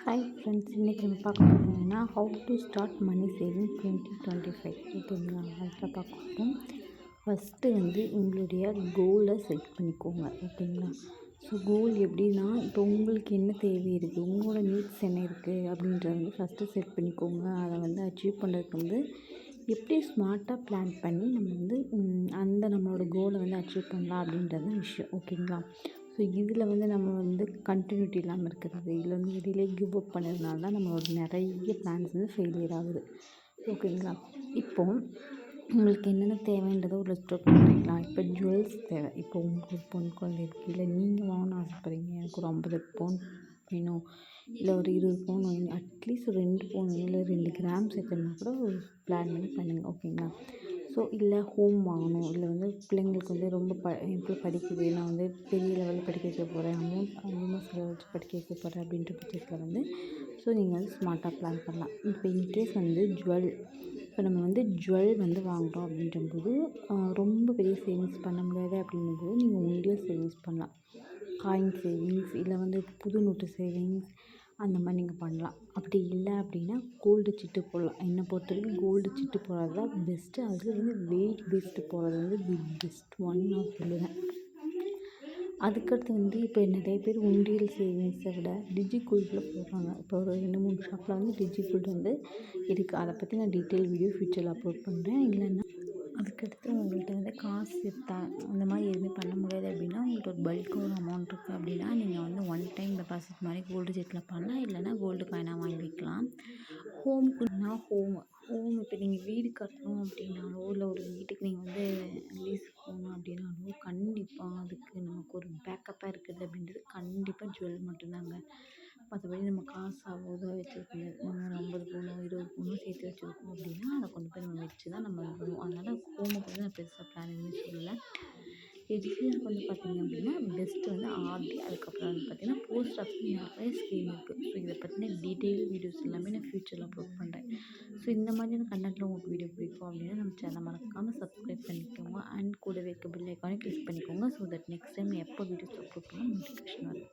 Hi friends, இன்றைக்கி நம்ம பார்க்க போகிறோம்னா how to start money saving 2025 ஓகேங்களா. அதில் பார்க்க போகிறோம். ஃபஸ்ட்டு உங்களுடைய கோலை செட் பண்ணிக்கோங்க ஓகேங்களா. ஸோ கோல் எப்படின்னா, இப்போ உங்களுக்கு என்ன தேவை இருக்குது, உங்களோட நீட்ஸ் என்ன இருக்குது அப்படின்றத ஃபஸ்ட்டு செட் பண்ணிக்கோங்க. அதை அச்சீவ் பண்ணுறதுக்கு எப்படி ஸ்மார்ட்டாக பிளான் பண்ணி நம்ம அந்த நம்மளோட கோலை அச்சீவ் பண்ணலாம் அப்படின்றது விஷயம் ஓகேங்களா. ஸோ இதில் நம்ம கண்டினியூட்டி இல்லாமல் இருக்கிறது, இதில் இடையிலே கிவ் அப் பண்ணதுனால தான் நம்மளோட நிறைய பிளான்ஸ் ஃபெயிலியர் ஆகுது ஓகேங்களா. இப்போது உங்களுக்கு என்னென்ன தேவைன்றதை ஒரு லிஸ்ட் அவுட் பண்ணிக்கலாம். இப்போ ஜுவல்ஸ் தேவை. இப்போ உங்களுக்கு ஒரு பொன் குழந்தை இருக்குது, இல்லை நீங்கள் வாங்கணும்னு ஆசைப்படுறீங்க, எனக்கு ஒரு 50 பவுன் வேணும், இல்லை ஒரு 20 பவுன் வேணும், அட்லீஸ்ட் ஒரு 2 பவுன் இல்லை 2 கிராம் சேர்த்துனா கூட ஒரு பிளான் பண்ணி பண்ணுங்கள் ஓகேங்களா. ஸோ இல்லை ஹோம் வாங்கணும், இல்லை பிள்ளைங்களுக்கு ரொம்ப எப்படி படிக்குது, நான் பெரிய லெவலில் படிக்க வைக்க போகிறேன், அமௌண்ட் அதிகமாக செலவழித்து படிக்க வைக்க போகிறேன் அப்படின்ற பட்சத்தில் ஸோ நீங்கள் ஸ்மார்ட்டாக பிளான் பண்ணலாம். இப்போ இன்கேஸ் ஜுவல், இப்போ நம்ம ஜுவல் வாங்குகிறோம் அப்படின்றபோது ரொம்ப பெரிய சேவிங்ஸ் பண்ண முடியாது அப்படிங்கும்போது நீங்கள் உண்டியல் சேவிங்ஸ் பண்ணலாம். காயின் சேவிங்ஸ், இல்லை புது நோட்டு சேவிங்ஸ், அந்த மாதிரி நீங்கள் பண்ணலாம். அப்படி இல்லை அப்படின்னா கோல்டு சிட்டு போடலாம். என்னை பொறுத்த வரைக்கும் கோல்டு சிட்டு போடுறது தான் பெஸ்ட்டு. அதில் வெயிட் பேஸ்டு போடுறது தி பெஸ்ட் ஒன் நான் சொல்லுவேன். அதுக்கடுத்து இப்போ நிறைய பேர் உண்டியல் சேவிங்ஸை விட டிஜி கோல்டில் போடுறாங்க. இப்போ ஒரு 2-3 ஷாப்பில் டிஜி கோல்டு இருக்குது. அதை பற்றி நான் டீட்டெயில் வீடியோ ஃபியூச்சரில் அப்லோட் பண்ணுறேன். இல்லைன்னா அதுக்கடுத்து உங்கள்கிட்ட காசு அந்த மாதிரி எதுவுமே பண்ண முடியாது அப்படின்னா, உங்கள்கிட்ட ஒரு பல்காக ஒரு அமௌண்ட் இருக்குது அப்படின்னா, நீங்கள் ஒன் டைம் டெபாசிட் மாதிரி கோல்டு செட்டில் பண்ணலாம். இல்லைன்னா கோல்டு காயினாக வாங்கி வைக்கலாம். ஹோம்க்குன்னா ஹோம் இப்போ நீங்கள் வீடு கட்டணும் அப்படின்னாலோ, இல்லை ஒரு வீட்டுக்கு நீங்கள் லீஸ் போகணும் அப்படின்னாலோ, கண்டிப்பாக அதுக்கு நமக்கு ஒரு பேக்கப்பாக இருக்குது அப்படின்றது கண்டிப்பாக ஜுவல் மட்டும்தாங்க. மற்றபடி நம்ம காசு அவ்வளோதான் வச்சுருக்கணும். நம்ம ஒரு 50 பவுனோ 20 பவுனோ சேர்த்து வச்சுருக்கோம் அப்படின்னா, அதை கொண்டு போய் நம்ம வச்சு தான் நம்ம பண்ணுவோம். அதனால் ஹோமுக்கு நான் பெருசாக பிளான் எதுவுமே சொல்லலை. எஜுகேஷனுக்கு பார்த்தீங்க அப்படின்னா பெஸ்ட்டு ஆர்டி, அதுக்கப்புறம் பார்த்தீங்கன்னா போஸ்ட் ஆஃபீஸ் நிறைய ஸ்கீம் இருக்குது. ஸோ இதை பற்றின டீட்டெயில் வீடியோஸ் எல்லாமே நான் ஃபியூச்சரில் அப்லோட் பண்ணுறேன். ஸோ இந்த மாதிரியான கண்டென்ட்டில் உங்களுக்கு வீடியோ பிடிக்கும் அப்படின்னா நம்ம சேனலை மறக்காமல் சப்ஸ்கிரைப் பண்ணிக்கோங்க. அண்ட் கூடவே இருக்க பெல் ஐக்கானை கிளிக் பண்ணிக்கோங்க. ஸோ தட் நெக்ஸ்ட் டைம் எப்போ வீடியோஸ் அப்லோட் பண்ணால் நோட்டிஃபிகேஷன் வரும்.